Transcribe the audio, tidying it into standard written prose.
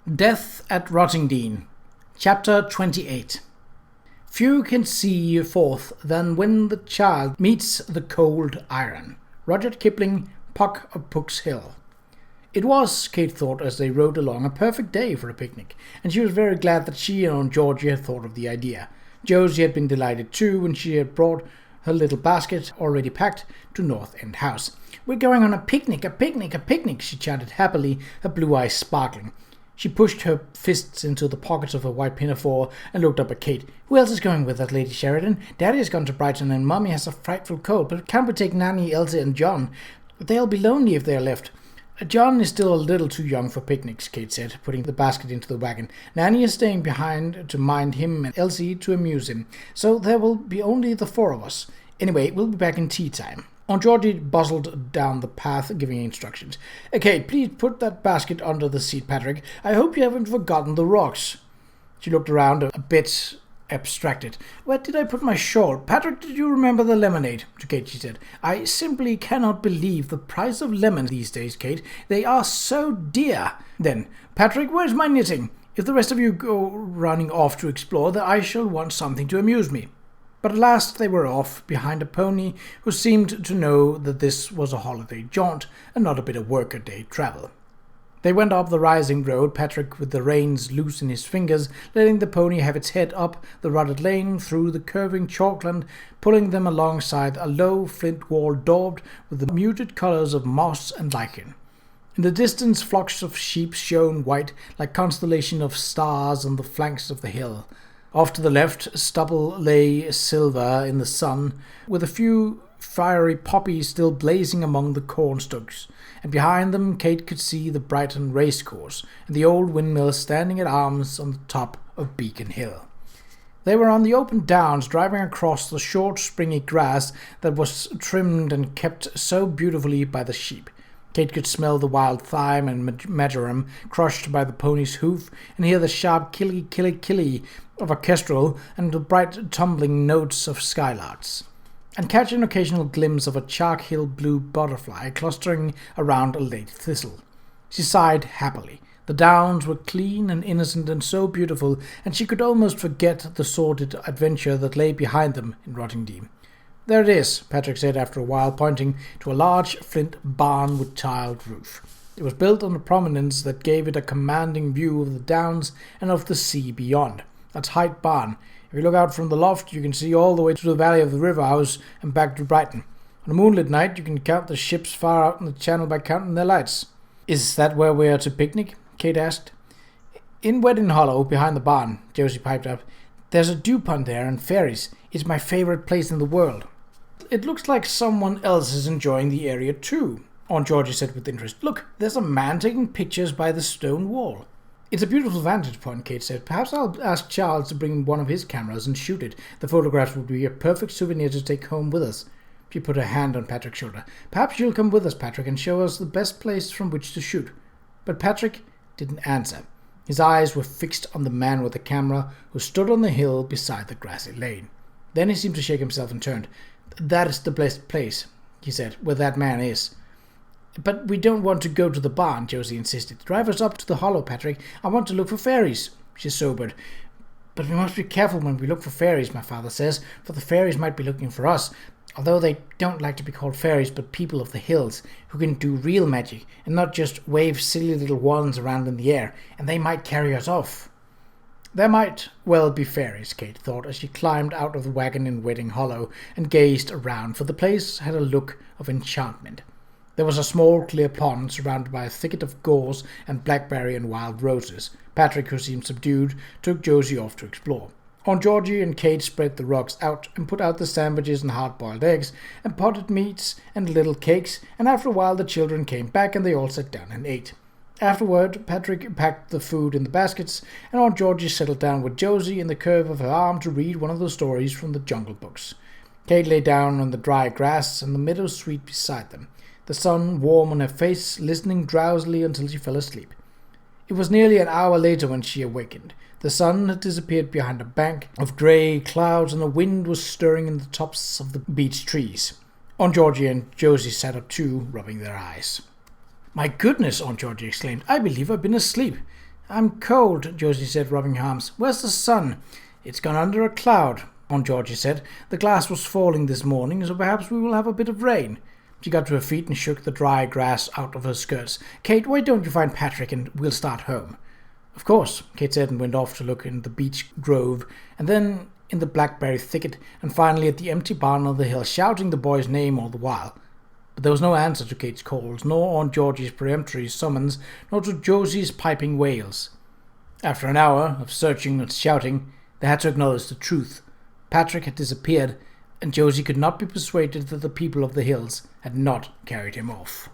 Death at Rottingdean. Chapter 28. Few can see forth than when the child meets the cold iron. Rudyard Kipling, Puck of Pook's Hill. It was, Kate thought as they rode along, a perfect day for a picnic, and she was very glad that she and Aunt Georgie had thought of the idea. Josie had been delighted too when she had brought her little basket, already packed, to North End House. "We're going on a picnic, a picnic, a picnic," she chanted happily, her blue eyes sparkling. She pushed her fists into the pockets of her white pinafore and looked up at Kate. "Who else is going with us, Lady Sheridan? Daddy has gone to Brighton and Mummy has a frightful cold, but can't we take Nanny, Elsie and John? They'll be lonely if they're left." "John is still a little too young for picnics," Kate said, putting the basket into the wagon. "Nanny is staying behind to mind him and Elsie to amuse him, so there will be only the four of us. Anyway, we'll be back in tea time." Aunt Georgie bustled down the path, giving instructions. "Kate, please put that basket under the seat, Patrick. I hope you haven't forgotten the rocks." She looked around a bit abstracted. "Where did I put my shawl? Patrick, did you remember the lemonade?" To Kate she said, "I simply cannot believe the price of lemons these days, Kate. They are so dear." Then, "Patrick, where's my knitting? If the rest of you go running off to explore, then I shall want something to amuse me." But at last they were off, behind a pony who seemed to know that this was a holiday jaunt and not a bit of workaday travel. They went up the rising road, Patrick with the reins loose in his fingers, letting the pony have its head up the rutted lane through the curving chalkland, pulling them alongside a low flint wall daubed with the muted colours of moss and lichen. In the distance flocks of sheep shone white like constellation of stars on the flanks of the hill. Off to the left, stubble lay silver in the sun, with a few fiery poppies still blazing among the cornstalks, and behind them Kate could see the Brighton racecourse and the old windmill standing at arms on the top of Beacon Hill. They were on the open downs, driving across the short springy grass that was trimmed and kept so beautifully by the sheep. Kate could smell the wild thyme and marjoram crushed by the pony's hoof, and hear the sharp killy-killy-killy of a kestrel and the bright tumbling notes of skylarks, and catch an occasional glimpse of a Charkhill blue butterfly clustering around a late thistle. She sighed happily. The downs were clean and innocent and so beautiful, and she could almost forget the sordid adventure that lay behind them in Rottingdean. "There it is," Patrick said after a while, pointing to a large flint barn with tiled roof. It was built on a prominence that gave it a commanding view of the downs and of the sea beyond. "That's Hyde Barn. If you look out from the loft, you can see all the way to the valley of the river house and back to Brighton. On a moonlit night, you can count the ships far out in the channel by counting their lights." "Is that where we are to picnic?" Kate asked. "In Wedding Hollow, behind the barn," Josie piped up. "There's a dew pond there and fairies. It's my favorite place in the world." "It looks like someone else is enjoying the area too," Aunt Georgie said with interest. "Look, there's a man taking pictures by the stone wall." "It's a beautiful vantage point," Kate said. "Perhaps I'll ask Charles to bring one of his cameras and shoot it. The photographs would be a perfect souvenir to take home with us." She put her hand on Patrick's shoulder. "Perhaps you'll come with us, Patrick, and show us the best place from which to shoot." But Patrick didn't answer. His eyes were fixed on the man with the camera who stood on the hill beside the grassy lane. Then he seemed to shake himself and turned. "That is the best place," he said, "where that man is." "But we don't want to go to the barn," Josie insisted. "Drive us up to the hollow, Patrick. I want to look for fairies." She sobered. "But we must be careful when we look for fairies, my father says, for the fairies might be looking for us, although they don't like to be called fairies but people of the hills, who can do real magic and not just wave silly little wands around in the air, and they might carry us off." There might well be fairies, Kate thought, as she climbed out of the wagon in Wedding Hollow and gazed around, for the place had a look of enchantment. There was a small clear pond surrounded by a thicket of gorse and blackberry and wild roses. Patrick, who seemed subdued, took Josie off to explore. Aunt Georgie and Kate spread the rugs out and put out the sandwiches and hard-boiled eggs and potted meats and little cakes, and after a while the children came back and they all sat down and ate. Afterward, Patrick packed the food in the baskets, and Aunt Georgie settled down with Josie in the curve of her arm to read one of the stories from the Jungle Books. Kate lay down on the dry grass and the meadow sweet beside them, the sun warm on her face, listening drowsily until she fell asleep. It was nearly an hour later when she awakened. The sun had disappeared behind a bank of grey clouds, and the wind was stirring in the tops of the beech trees. Aunt Georgie and Josie sat up too, rubbing their eyes. "My goodness," Aunt Georgie exclaimed, "I believe I've been asleep. I'm cold, Josie said, rubbing her arms. Where's the sun? It's gone under a cloud, Aunt Georgie said. The glass was falling this morning, so perhaps we will have a bit of rain. She got to her feet and shook the dry grass out of her skirts. Kate, why don't you find Patrick and we'll start home? Of course, Kate said, and went off to look in the beech grove, and then in the blackberry thicket, and finally at the empty barn on the hill, shouting the boy's name all the while. But there was no answer to Kate's calls, nor Aunt Georgie's peremptory summons, nor to Josie's piping wails. After an hour of searching and shouting, they had to acknowledge the truth. Patrick had disappeared, and Josie could not be persuaded that the people of the hills had not carried him off.